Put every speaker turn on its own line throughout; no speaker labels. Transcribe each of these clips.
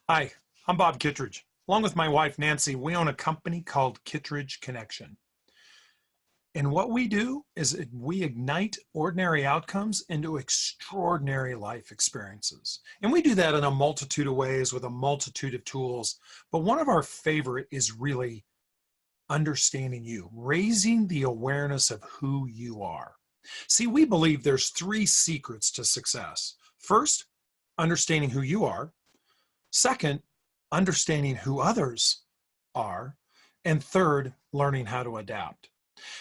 Hi, I'm Bob Kittridge. Along with my wife, Nancy, we own a company called Kittridge Connection. And what we do is we ignite ordinary outcomes into extraordinary life experiences. And we do that in a multitude of ways with a multitude of tools. But one of our favorite is really understanding you, raising the awareness of who you are. See, we believe there's three secrets to success. First, understanding who you are. Second, understanding who others are. And third, learning how to adapt.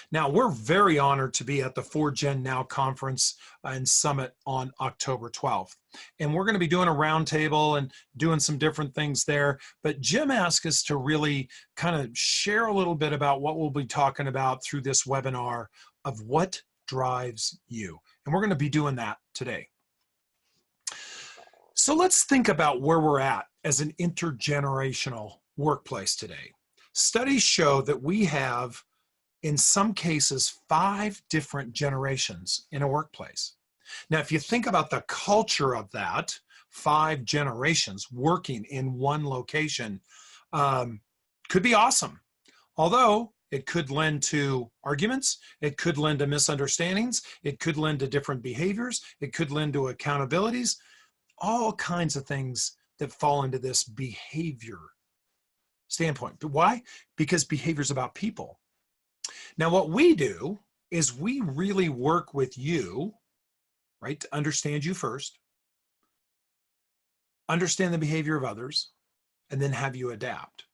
Now, we're very honored to be at the 4Gen Now conference and summit on October 12th. And we're going to be doing a roundtable and doing some different things there. But Jim asked us to really kind of share a little bit about what we'll be talking about through this webinar of what drives you. And we're going to be doing that today. So let's think about where we're at as an intergenerational workplace today. Studies show that we have, in some cases, 5 different generations in a workplace. Now, if you think about the culture of that, 5 generations working in one location could be awesome. Although it could lend to arguments, it could lend to misunderstandings, it could lend to different behaviors, it could lend to accountabilities, all kinds of things that fall into this behavior standpoint. But why? Because behavior is about people. Now, what we do is we really work with you, right, to understand you first, understand the behavior of others, and then have you adapt.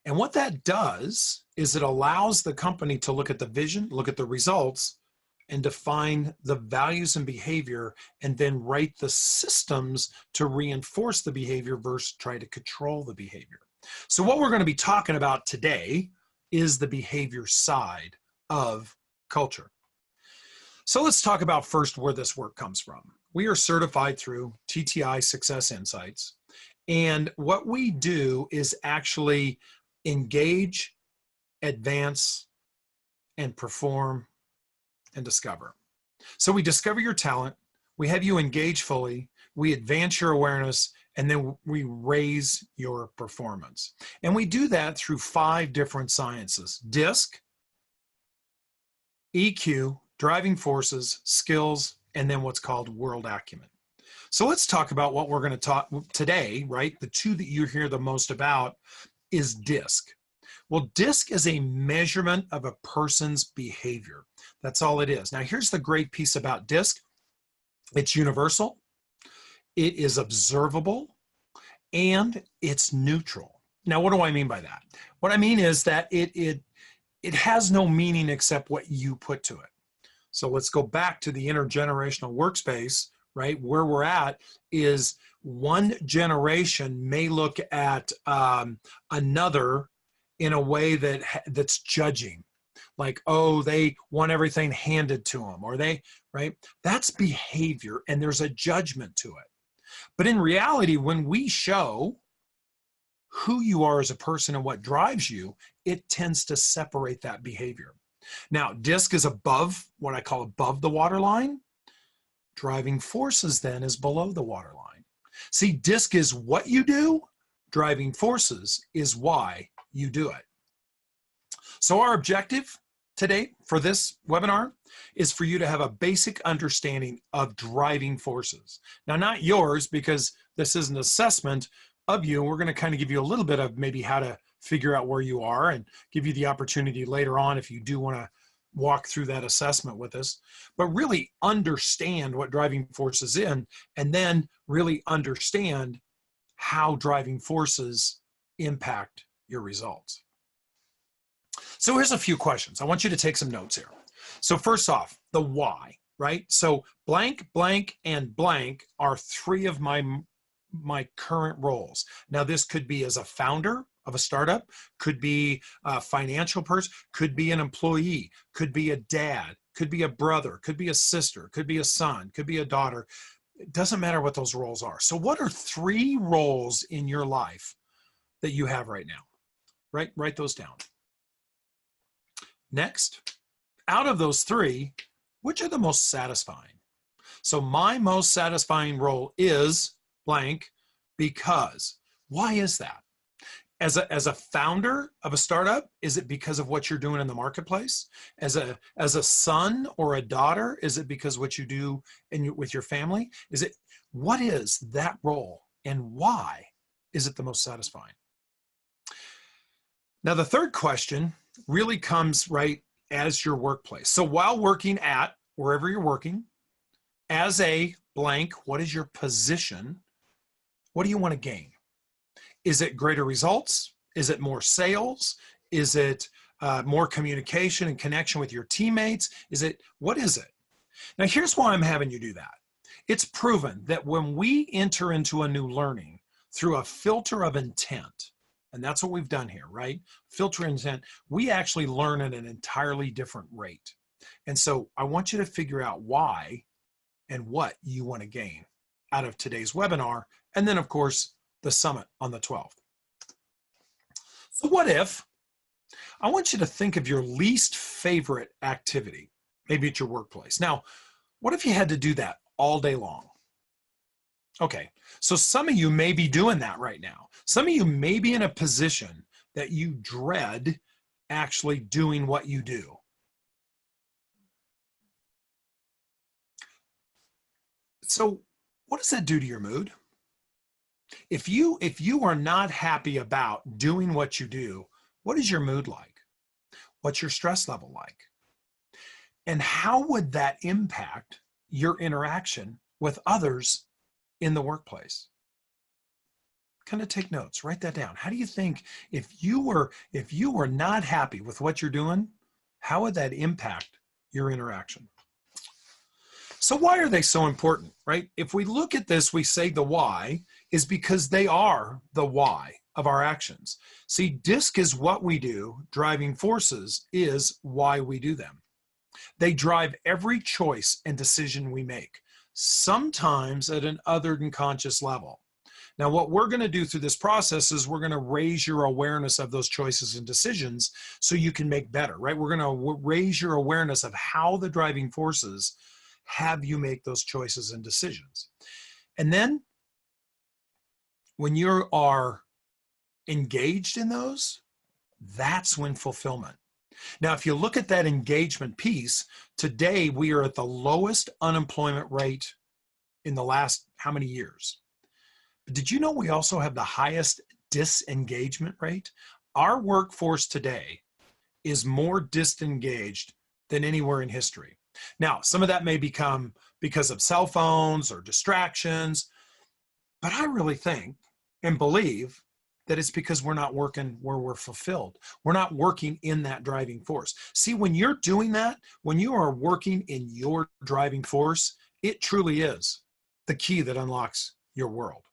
And what that does is it allows the company to look at the vision, look at the results, and define the values and behavior, and then write the systems to reinforce the behavior versus try to control the behavior. So what we're going to be talking about today is the behavior side of culture. So let's talk about first where this work comes from. We are certified through TTI Success Insights, and what we do is actually engage, advance, and perform and discover. So we discover your talent, we have you engage fully, we advance your awareness, and then we raise your performance. And we do that through 5 different sciences: DISC, EQ, driving forces, skills, and then what's called world acumen. So let's talk about what we're going to talk today, right? The 2 that you hear the most about is DISC. Well, DISC is a measurement of a person's behavior. That's all it is. Now, here's the great piece about DISC. It's universal, it is observable, and it's neutral. Now, what do I mean by that? What I mean is that it has no meaning except what you put to it. So let's go back to the intergenerational workspace, right? Where we're at is one generation may look at another in a way that's judging, like, oh, they want everything handed to them, or they, right? That's behavior, and there's a judgment to it. But in reality, when we show who you are as a person and what drives you, it tends to separate that behavior. Now, DISC is above, what I call above the waterline. Driving forces then is below the waterline. See, DISC is what you do, driving forces is why you do it. So our objective today for this webinar is for you to have a basic understanding of driving forces. Now, not yours, because this is an assessment of you. We're going to kind of give you a little bit of maybe how to figure out where you are and give you the opportunity later on if you do want to walk through that assessment with us, but really understand what driving forces in, and then really understand how driving forces impact your results. So here's a few questions. I want you to take some notes here. So first off, the why, right? So blank, blank, and blank are 3 of my current roles. Now, this could be as a founder of a startup, could be a financial person, could be an employee, could be a dad, could be a brother, could be a sister, could be a son, could be a daughter. It doesn't matter what those roles are. So what are 3 roles in your life that you have right now? Write those down. Next, out of those 3, which are the most satisfying? So my most satisfying role is blank, Because, why is that? As a founder of a startup, is it because of what you're doing in the marketplace? As a son or a daughter, is it because what you do with your family? What is that role, and why is it the most satisfying? Now, the third question really comes right as your workplace. So while working at wherever you're working, as a blank, what is your position? What do you want to gain? Is it greater results? Is it more sales? Is it more communication and connection with your teammates? What is it? Now, here's why I'm having you do that. It's proven that when we enter into a new learning through a filter of intent, and that's what we've done here, right? Filter intent, we actually learn at an entirely different rate. And so I want you to figure out why and what you want to gain out of today's webinar, and then, of course, the summit on the 12th. So what if, I want you to think of your least favorite activity, maybe at your workplace. Now, what if you had to do that all day long? Okay, so some of you may be doing that right now. Some of you may be in a position that you dread actually doing what you do. So what does that do to your mood? If you are not happy about doing what you do, what is your mood like? What's your stress level like? And how would that impact your interaction with others in the workplace? Kind of take notes, write that down. How do you think if you were not happy with what you're doing, how would that impact your interaction? So why are they so important, right? If we look at this, we say the why is because they are the why of our actions. See, DISC is what we do. Driving forces is why we do them. They drive every choice and decision we make, sometimes at an other than conscious level. Now, what we're going to do through this process is we're going to raise your awareness of those choices and decisions so you can make better, right? We're going to raise your awareness of how the driving forces have you make those choices and decisions. And then when you are engaged in those, that's when fulfillment. Now, if you look at that engagement piece, today we are at the lowest unemployment rate in the last how many years? But did you know we also have the highest disengagement rate? Our workforce today is more disengaged than anywhere in history. Now, some of that may become because of cell phones or distractions, but I really think and believe that it's because we're not working where we're fulfilled. We're not working in that driving force. See, when you're doing that, when you are working in your driving force, it truly is the key that unlocks your world.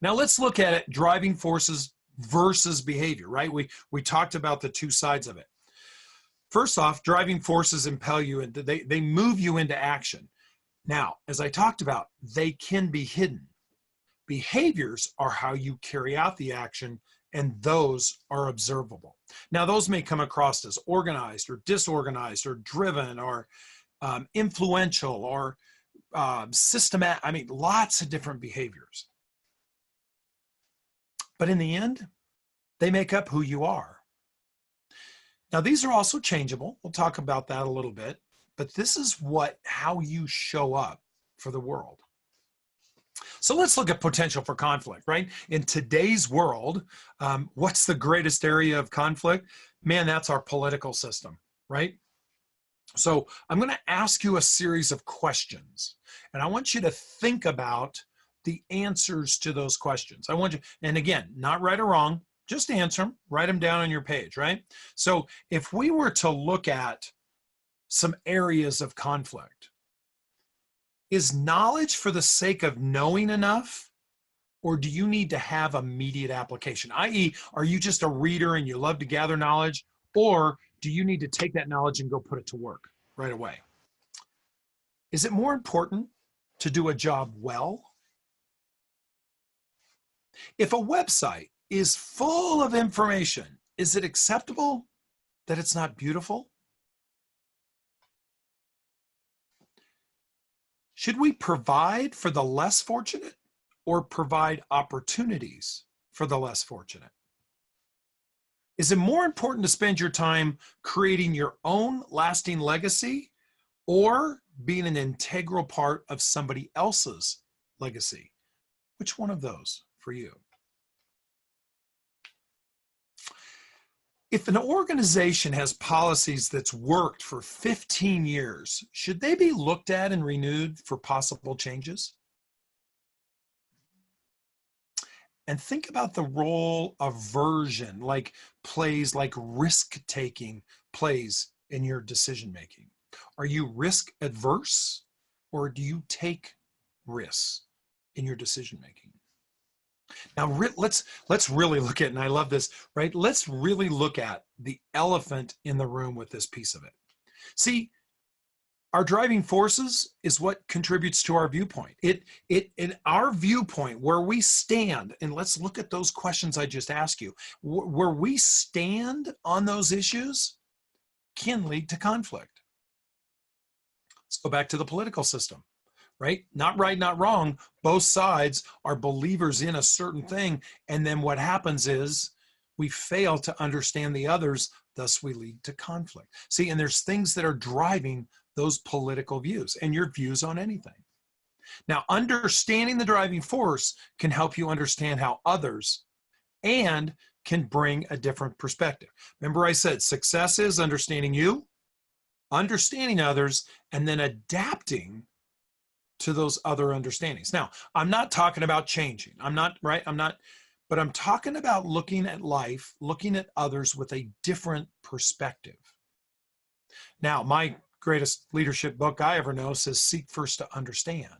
Now let's look at it, driving forces versus behavior, right? We talked about the two sides of it. First off, driving forces impel you and they move you into action. Now, as I talked about, they can be hidden. Behaviors are how you carry out the action, and those are observable. Now, those may come across as organized or disorganized or driven or influential or systematic. I mean, lots of different behaviors. But in the end, they make up who you are. Now, these are also changeable. We'll talk about that a little bit, but this is how you show up for the world. So let's look at potential for conflict, right? In today's world, what's the greatest area of conflict? Man, that's our political system, right? So I'm going to ask you a series of questions, and I want you to think about the answers to those questions. I want you, and again, not right or wrong, just answer them, write them down on your page, right? So if we were to look at some areas of conflict, is knowledge for the sake of knowing enough, or do you need to have immediate application? i.e., are you just a reader and you love to gather knowledge, or do you need to take that knowledge and go put it to work right away? Is it more important to do a job well? If a website is full of information, is it acceptable that it's not beautiful? Should we provide for the less fortunate, or provide opportunities for the less fortunate? Is it more important to spend your time creating your own lasting legacy or being an integral part of somebody else's legacy? Which one of those for you? If an organization has policies that's worked for 15 years, should they be looked at and renewed for possible changes? And think about the role aversion, like plays like risk-taking plays in your decision making. Are you risk adverse, or do you take risks in your decision making? Now let's really look at, and I love this, right? Let's really look at the elephant in the room with this piece of it. See, our driving forces is what contributes to our viewpoint. In our viewpoint, where we stand, and let's look at those questions I just asked you, where we stand on those issues can lead to conflict. Let's go back to the political system, right? Not right, not wrong. Both sides are believers in a certain thing. And then what happens is we fail to understand the others, thus we lead to conflict. See, and there's things that are driving those political views and your views on anything. Now, understanding the driving force can help you understand how others and can bring a different perspective. Remember I said success is understanding you, understanding others, and then adapting to those other understandings. Now, I'm not talking about changing. I'm not, but I'm talking about looking at life, looking at others with a different perspective. Now, my greatest leadership book I ever know says, seek first to understand.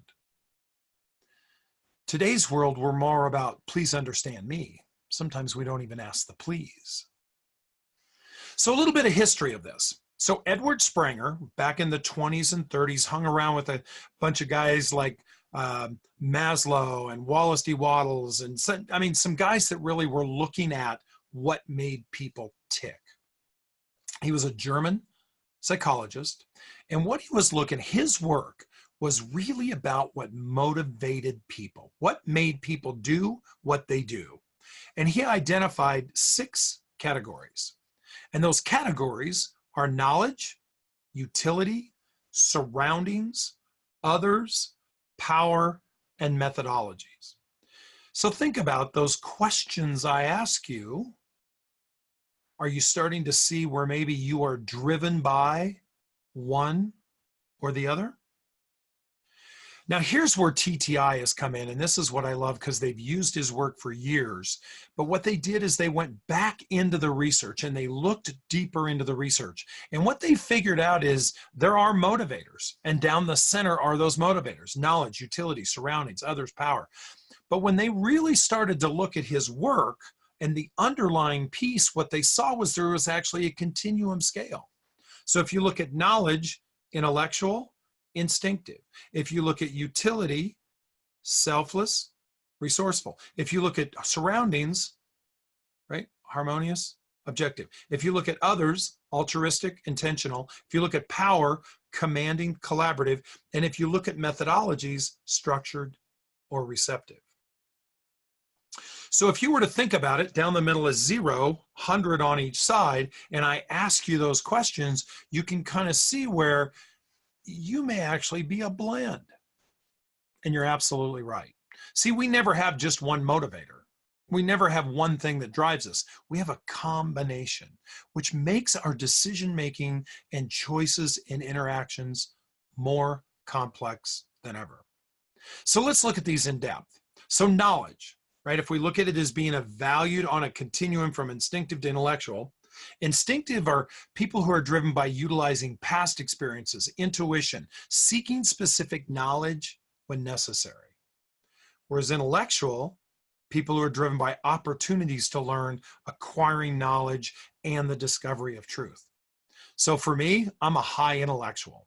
Today's world, we're more about, please understand me. Sometimes we don't even ask the please. So a little bit of history of this. So Edward Springer, back in the 20s and 30s, hung around with a bunch of guys like Maslow and Wallace D. Wattles, and some guys that really were looking at what made people tick. He was a German psychologist, and what he was looking, his work was really about what motivated people, what made people do what they do. And he identified 6 categories. And those categories are knowledge, utility, surroundings, others, power, and methodologies. So think about those questions I ask you. Are you starting to see where maybe you are driven by one or the other? Now, here's where TTI has come in, and this is what I love because they've used his work for years. But what they did is they went back into the research and they looked deeper into the research. And what they figured out is there are motivators, and down the center are those motivators: knowledge, utility, surroundings, others, power. But when they really started to look at his work and the underlying piece, what they saw was there was actually a continuum scale. So if you look at knowledge, intellectual, instinctive. If you look at utility, selfless, resourceful. If you look at surroundings, right, harmonious, objective. If you look at others, altruistic, intentional. If you look at power, commanding, collaborative. And if you look at methodologies, structured or receptive. So if you were to think about it, down the middle is 0, 100 on each side, and I ask you those questions, you can kind of see where you may actually be a blend. And you're absolutely right. See, we never have just one motivator. We never have one thing that drives us. We have a combination, which makes our decision-making and choices and interactions more complex than ever. So let's look at these in depth. So knowledge, right? If we look at it as being valued on a continuum from instinctive to intellectual, instinctive are people who are driven by utilizing past experiences, intuition, seeking specific knowledge when necessary. Whereas intellectual, people who are driven by opportunities to learn, acquiring knowledge, and the discovery of truth. So for me, I'm a high intellectual.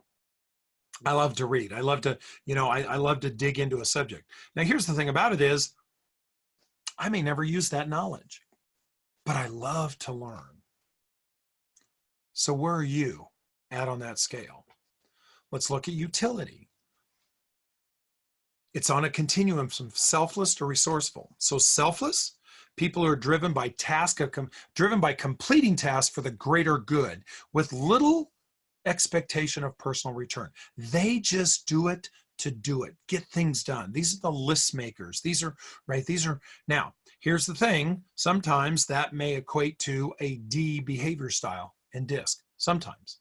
I love to read. I love to, I love to dig into a subject. Now, here's the thing about it is, I may never use that knowledge, but I love to learn. So where are you at on that scale? Let's look at utility. It's on a continuum from selfless to resourceful. So selfless, people who are driven by completing tasks for the greater good with little expectation of personal return. They just do it to do it, get things done. These are the list makers. These are, right, now, here's the thing. Sometimes that may equate to a D behavior style and DISC, sometimes.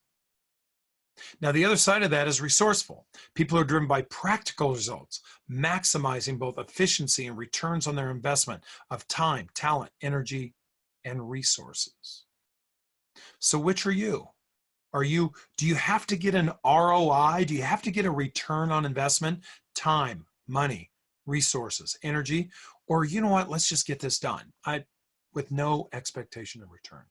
Now, the other side of that is resourceful. People are driven by practical results, maximizing both efficiency and returns on their investment of time, talent, energy, and resources. So which are you? Do you have to get an ROI? Do you have to get a return on investment? Time, money, resources, energy, or you know what, let's just get this done with no expectation of return.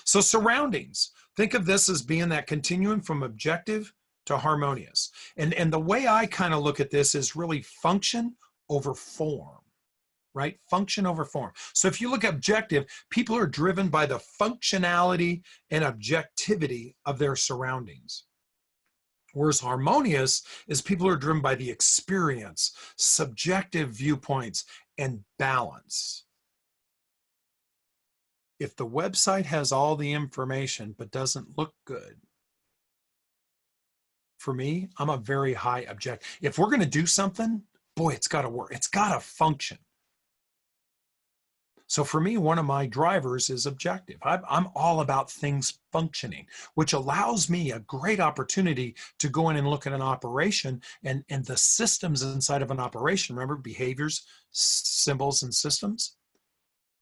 So surroundings, think of this as being that continuum from objective to harmonious. And the way I kind of look at this is really function over form, right? Function over form. So if you look at objective, people are driven by the functionality and objectivity of their surroundings. Whereas harmonious is people are driven by the experience, subjective viewpoints, and balance. If the website has all the information but doesn't look good, for me, I'm a very high object. If we're going to do something, boy, it's got to work. It's got to function. So for me, one of my drivers is objective. I'm all about things functioning, which allows me a great opportunity to go in and look at an operation and the systems inside of an operation. Remember, behaviors, symbols, and systems?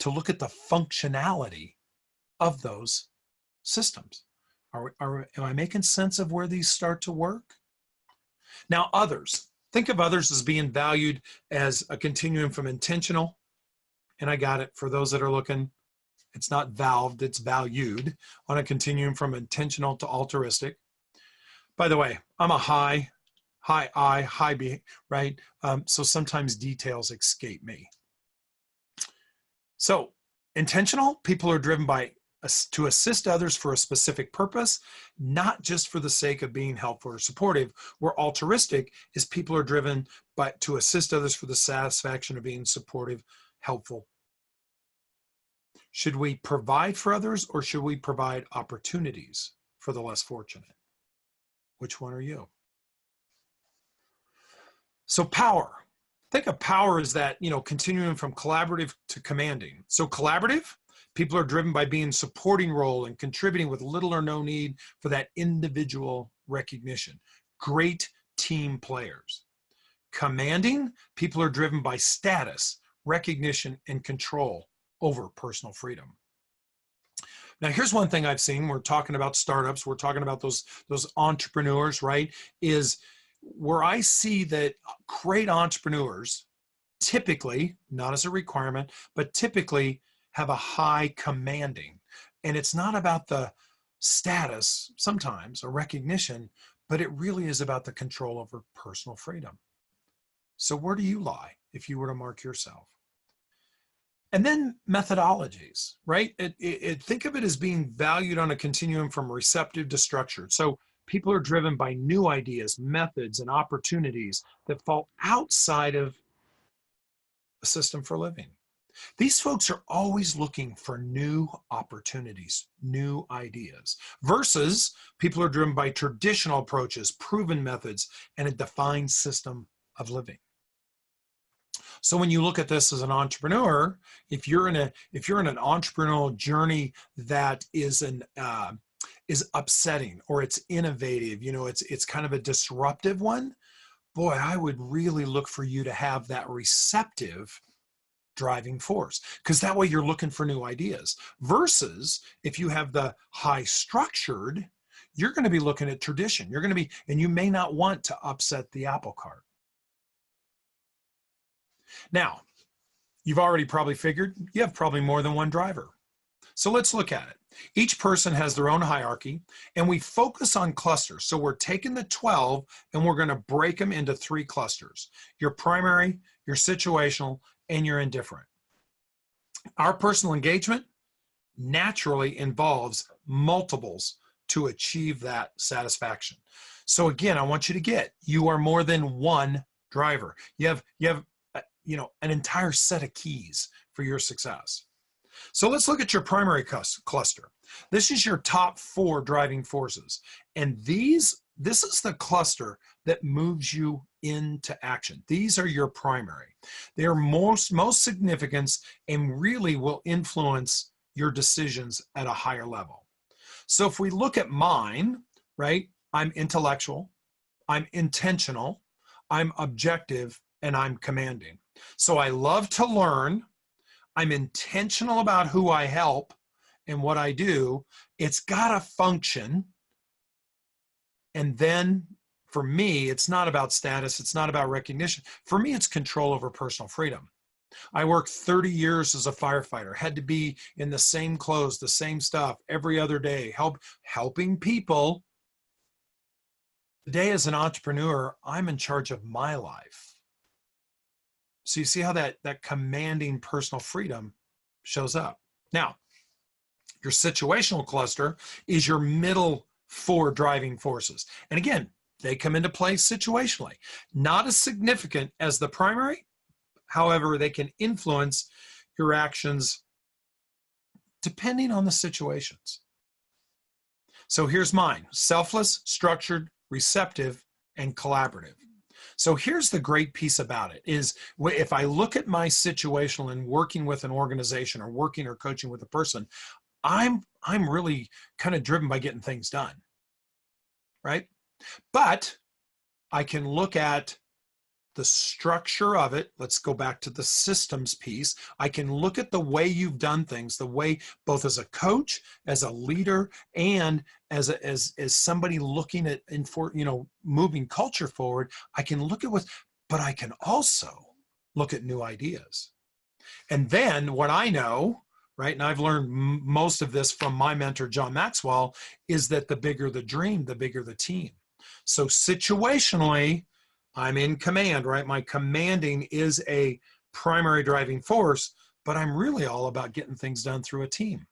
To look at the functionality of those systems. Am I making sense of where these start to work? Now, others. Think of others as being valued as a continuum from intentional, and I got it for those that are looking, it's not valved, it's valued, on a continuum from intentional to altruistic. By the way, I'm a high B, right? So sometimes details escape me. So intentional, people are driven by to assist others for a specific purpose, not just for the sake of being helpful or supportive. Where altruistic is people are driven by to assist others for the satisfaction of being supportive, helpful. Should we provide for others, or should we provide opportunities for the less fortunate? Which one are you? So power. Think of power as that, continuing from collaborative to commanding. So collaborative, people are driven by being supporting role and contributing with little or no need for that individual recognition. Great team players. Commanding, people are driven by status, recognition, and control over personal freedom. Now, here's one thing I've seen. We're talking about startups. We're talking about those entrepreneurs, right? Is where I see that great entrepreneurs typically, not as a requirement, but typically have a high commanding. And it's not about the status sometimes or recognition, but it really is about the control over personal freedom. So where do you lie if you were to mark yourself? And then methodologies, right? Think of it as being valued on a continuum from receptive to structured. So people are driven by new ideas, methods, and opportunities that fall outside of a system for living. These folks are always looking for new opportunities, new ideas, versus people are driven by traditional approaches, proven methods, and a defined system of living. So when you look at this as an entrepreneur, if you're in an entrepreneurial journey that is upsetting or it's innovative, it's kind of a disruptive one, boy, I would really look for you to have that receptive driving force, because that way you're looking for new ideas. Versus if you have the high structured, you're going to be looking at tradition. And you may not want to upset the apple cart. Now, you've already probably figured you have probably more than one driver. So let's look at it. Each person has their own hierarchy, and we focus on clusters. So we're taking the 12 and we're going to break them into 3 clusters: your primary, your situational, and your indifferent. Our personal engagement naturally involves multiples to achieve that satisfaction. So again, I want you to you are more than one driver. You have an entire set of keys for your success. So let's look at your primary cluster. This is your top 4 driving forces. And this is the cluster that moves you into action. These are your primary. They are most significant and really will influence your decisions at a higher level. So if we look at mine, right, I'm intellectual, I'm intentional, I'm objective, and I'm commanding. So I love to learn. I'm intentional about who I help and what I do. It's got to function. And then for me, it's not about status. It's not about recognition. For me, it's control over personal freedom. I worked 30 years as a firefighter, had to be in the same clothes, the same stuff every other day, helping people. Today as an entrepreneur, I'm in charge of my life. So you see how that commanding personal freedom shows up. Now, your situational cluster is your middle 4 driving forces. And again, they come into play situationally. Not as significant as the primary. However, they can influence your actions depending on the situations. So here's mine: selfless, structured, receptive, and collaborative. So here's the great piece about it is if I look at my situational and working with an organization or working or coaching with a person, I'm really kind of driven by getting things done, right? But I can look at the structure of it. Let's go back to the systems piece. I can look at the way you've done things, the way both as a coach, as a leader, and as somebody looking at moving culture forward. I can look at but I can also look at new ideas. And then what I know, right, and I've learned most of this from my mentor, John Maxwell, is that the bigger the dream, the bigger the team. So situationally, I'm in command, right? My commanding is a primary driving force, but I'm really all about getting things done through a team.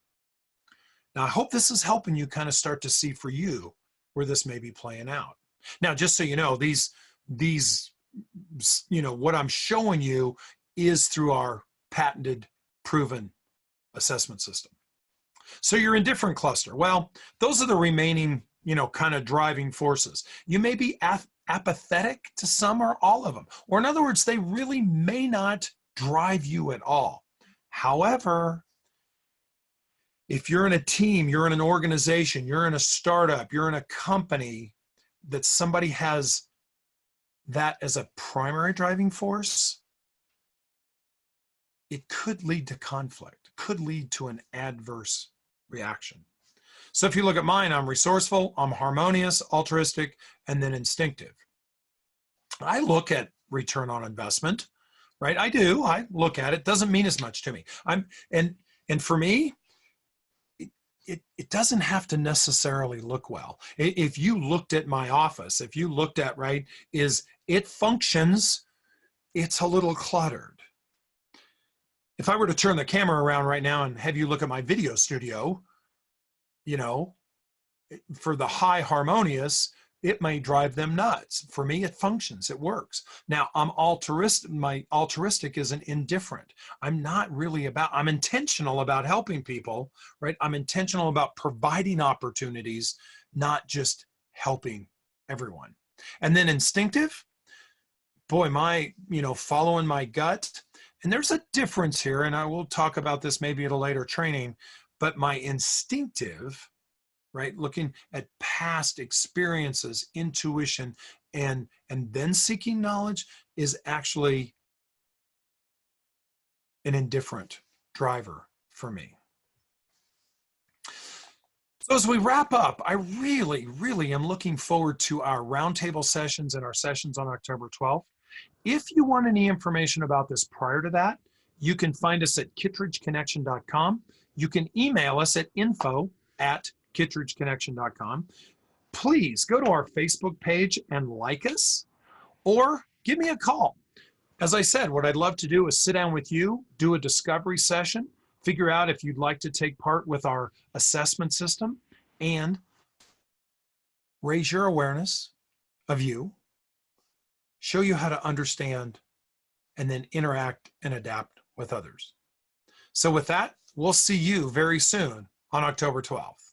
Now, I hope this is helping you kind of start to see for you where this may be playing out. Now, just so you know, these what I'm showing you is through our patented, proven assessment system. So your indifferent cluster. Well, those are the remaining, kind of driving forces. You may be apathetic to some or all of them. Or in other words, they really may not drive you at all. However, if you're in a team, you're in an organization, you're in a startup, you're in a company that somebody has that as a primary driving force, it could lead to conflict, could lead to an adverse reaction. So if you look at mine, I'm resourceful, I'm harmonious, altruistic, and then instinctive. I look at return on investment, right? I do. I look at it. Doesn't mean as much to me. And for me, it doesn't have to necessarily look well. If you looked at my office, if you looked at, right, is it functions, it's a little cluttered. If I were to turn the camera around right now and have you look at my video studio, for the high harmonious, it may drive them nuts. For me, it functions, it works. Now, I'm altruistic. My altruistic isn't indifferent. I'm intentional about helping people, right? I'm intentional about providing opportunities, not just helping everyone. And then instinctive, boy, following my gut. And there's a difference here, and I will talk about this maybe at a later training, but my instinctive, right, looking at past experiences, intuition, and then seeking knowledge is actually an indifferent driver for me. So as we wrap up, I really, really am looking forward to our roundtable sessions and our sessions on October 12th. If you want any information about this prior to that, you can find us at kittridgeconnection.com. You can email us at info@kittridgeconnection.com. Please go to our Facebook page and like us, or give me a call. As I said, what I'd love to do is sit down with you, do a discovery session, figure out if you'd like to take part with our assessment system, and raise your awareness of you, show you how to understand, and then interact and adapt with others. So with that, we'll see you very soon on October 12th.